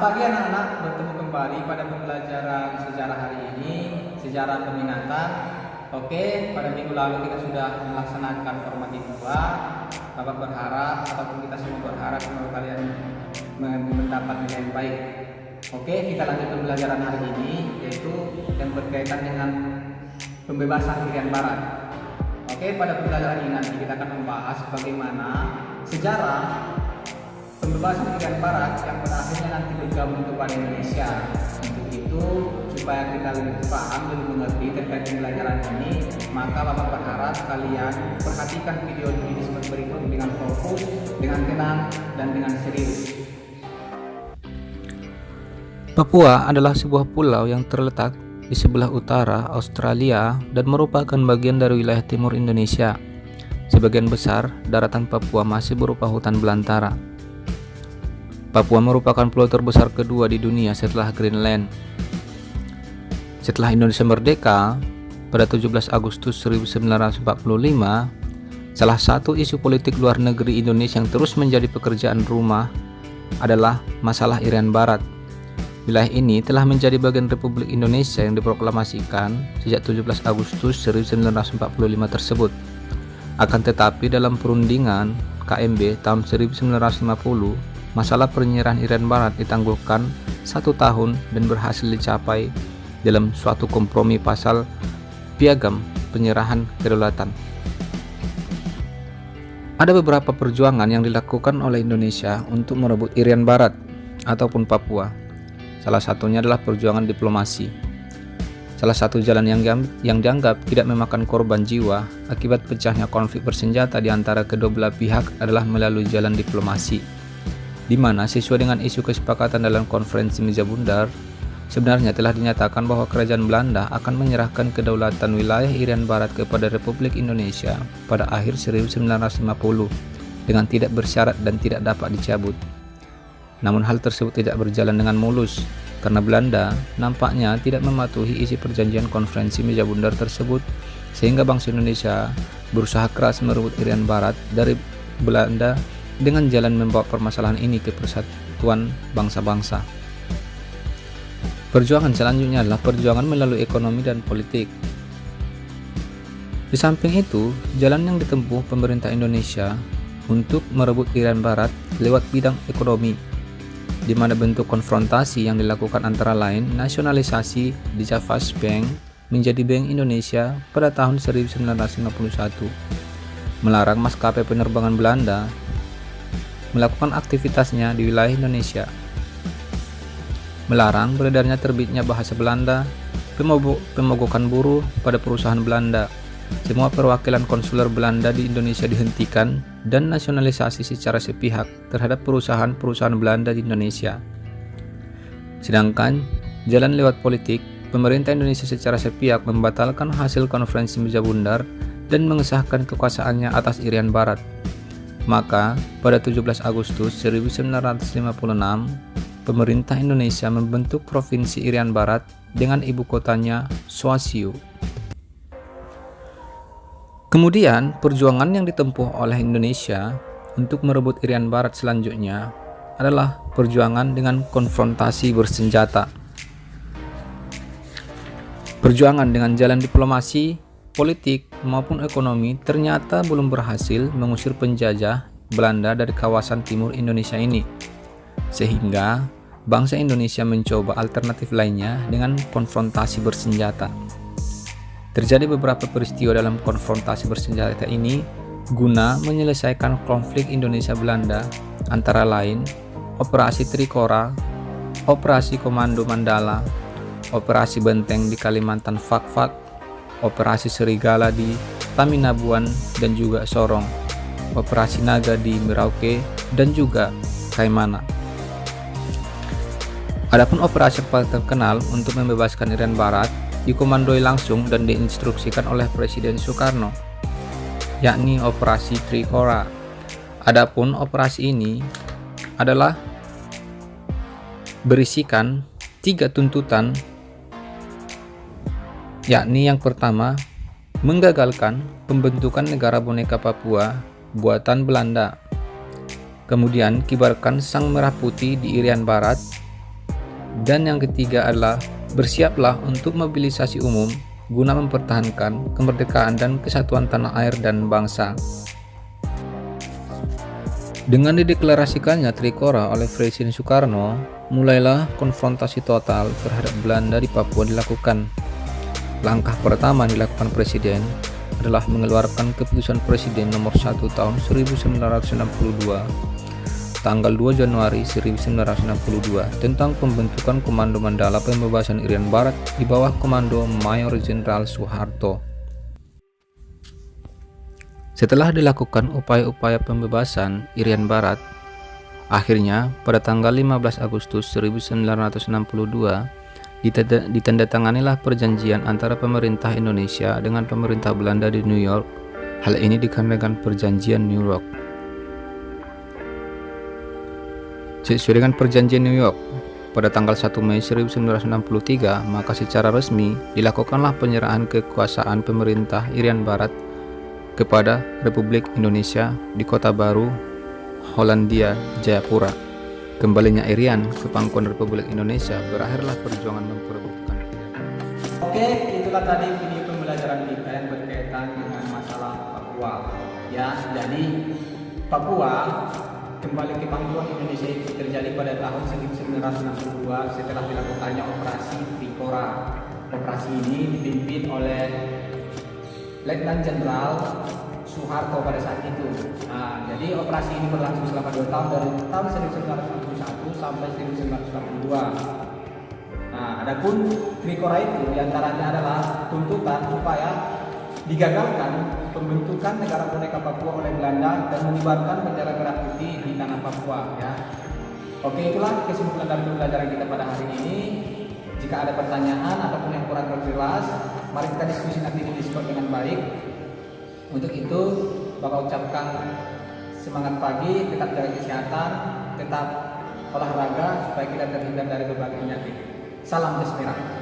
Selamat pagi anak-anak, bertemu kembali pada pembelajaran sejarah hari ini, sejarah peminatan. Oke, pada minggu lalu kita sudah melaksanakan formatif 2. Bapak berharap, ataupun kita semua berharap semoga kalian mendapat nilai yang baik. Oke, kita lanjut pembelajaran hari ini, yaitu yang berkaitan dengan pembebasan Irian Barat. Oke, pada pembelajaran ini nanti kita akan membahas bagaimana sejarah pembebasan Irian Barat yang berakhirnya nanti bergabung kepada Indonesia. Untuk itu, supaya kita lebih paham, lebih mengerti terkait pembelajaran ini, maka Bapak berharap kalian perhatikan video ini seperti berikut dengan fokus, dengan tenang, dan dengan serius. Papua adalah sebuah pulau yang terletak di sebelah utara Australia dan merupakan bagian dari wilayah timur Indonesia. Sebagian besar daratan Papua masih berupa hutan belantara. Papua merupakan pulau terbesar kedua di dunia setelah Greenland. Setelah Indonesia merdeka pada 17 Agustus 1945, salah satu isu politik luar negeri Indonesia yang terus menjadi pekerjaan rumah adalah masalah Irian Barat. Wilayah ini telah menjadi bagian Republik Indonesia yang diproklamasikan sejak 17 Agustus 1945 tersebut. Akan tetapi dalam perundingan KMB tahun 1950, masalah penyerahan Irian Barat ditangguhkan 1 tahun dan berhasil dicapai dalam suatu kompromi pasal Piagam Penyerahan Kedaulatan. Ada beberapa perjuangan yang dilakukan oleh Indonesia untuk merebut Irian Barat ataupun Papua. Salah satunya adalah perjuangan diplomasi. Salah satu jalan yang dianggap tidak memakan korban jiwa akibat pecahnya konflik bersenjata di antara kedua belah pihak adalah melalui jalan diplomasi, di mana sesuai dengan isu kesepakatan dalam konferensi Meja Bundar, sebenarnya telah dinyatakan bahwa kerajaan Belanda akan menyerahkan kedaulatan wilayah Irian Barat kepada Republik Indonesia pada akhir 1950 dengan tidak bersyarat dan tidak dapat dicabut. Namun hal tersebut tidak berjalan dengan mulus karena Belanda nampaknya tidak mematuhi isi perjanjian konferensi Meja Bundar tersebut, sehingga bangsa Indonesia berusaha keras merebut Irian Barat dari Belanda dengan jalan membawa permasalahan ini ke persatuan bangsa-bangsa. Perjuangan selanjutnya adalah perjuangan melalui ekonomi dan politik. Di samping itu, jalan yang ditempuh pemerintah Indonesia untuk merebut Irian Barat lewat bidang ekonomi, di mana bentuk konfrontasi yang dilakukan antara lain nasionalisasi di Javas Bank menjadi Bank Indonesia pada tahun 1951, melarang maskapai penerbangan Belanda melakukan aktivitasnya di wilayah Indonesia, melarang beredarnya terbitnya bahasa Belanda, pemogokan buruh pada perusahaan Belanda, semua perwakilan konsuler Belanda di Indonesia dihentikan, dan nasionalisasi secara sepihak terhadap perusahaan-perusahaan Belanda di Indonesia. Sedangkan jalan lewat politik, pemerintah Indonesia secara sepihak membatalkan hasil konferensi Meja Bundar dan mengesahkan kekuasaannya atas Irian Barat. Maka pada 17 Agustus 1956, pemerintah Indonesia membentuk Provinsi Irian Barat dengan ibu kotanya Swansea. Kemudian, perjuangan yang ditempuh oleh Indonesia untuk merebut Irian Barat selanjutnya adalah perjuangan dengan konfrontasi bersenjata. Perjuangan dengan jalan diplomasi, politik, maupun ekonomi ternyata belum berhasil mengusir penjajah Belanda dari kawasan timur Indonesia ini, sehingga bangsa Indonesia mencoba alternatif lainnya dengan konfrontasi bersenjata. Terjadi beberapa peristiwa dalam konfrontasi bersenjata ini guna menyelesaikan konflik Indonesia-Belanda, antara lain Operasi Trikora, Operasi Komando Mandala, Operasi Benteng di Kalimantan Fakfak, Operasi Serigala di Taminabuan dan juga Sorong, Operasi Naga di Merauke dan juga Kaimana. Adapun operasi paling terkenal untuk membebaskan Irian Barat dikomandoi langsung dan diinstruksikan oleh Presiden Soekarno, yakni Operasi Trikora. Adapun operasi ini adalah berisikan 3 tuntutan, yakni yang pertama, menggagalkan pembentukan negara boneka Papua buatan Belanda, kemudian kibarkan sang merah putih di Irian Barat, Dan yang ketiga adalah bersiaplah untuk mobilisasi umum guna mempertahankan kemerdekaan dan kesatuan tanah air dan bangsa. Dengan dideklarasikannya Trikora oleh Presiden Soekarno, mulailah konfrontasi total terhadap Belanda di Papua dilakukan. Langkah pertama yang dilakukan Presiden adalah mengeluarkan Keputusan Presiden Nomor 1 Tahun 1962 tanggal 2 Januari 1962 tentang pembentukan Komando Mandala Pembebasan Irian Barat di bawah komando Mayor Jenderal Soeharto. Setelah dilakukan upaya-upaya pembebasan Irian Barat, akhirnya pada tanggal 15 Agustus 1962 ditandatanganilah perjanjian antara pemerintah Indonesia dengan pemerintah Belanda di New York. Hal ini dikarenakan perjanjian New York. Sesuai dengan perjanjian New York, pada tanggal 1 Mei 1963, maka secara resmi dilakukanlah penyerahan kekuasaan pemerintah Irian Barat kepada Republik Indonesia di Kota Baru, Hollandia, Jayapura. Kembalinya Irian ke pangkuan Republik Indonesia, berakhirlah perjuangan memperebutkan Irian. Oke, itulah tadi video pembelajaran kita yang berkaitan dengan masalah Papua. Ya, jadi Papua kembali ke pangkuan Indonesia itu terjadi pada tahun 1962 setelah dilakukannya operasi Trikora. Operasi ini dipimpin oleh Letnan Jenderal Soeharto pada saat itu. Nah, jadi operasi ini berlangsung selama 2 tahun dari tahun 1961 sampai 1982. Nah, adapun Trikora itu diantaranya adalah tuntutan supaya digagalkan pembentukan negara boneka Papua oleh Belanda dan mengibarkan bendera merah putih di tanah Papua. Ya. Oke, itulah kesimpulan dari pembelajaran kita pada hari ini. Jika ada pertanyaan ataupun yang kurang jelas, mari kita diskusi nanti di Discord dengan baik. Untuk itu, Bapak ucapkan semangat pagi, tetap jaga kesehatan, tetap olahraga supaya kita terhindar dari berbagai penyakit. Salam Jas Merah.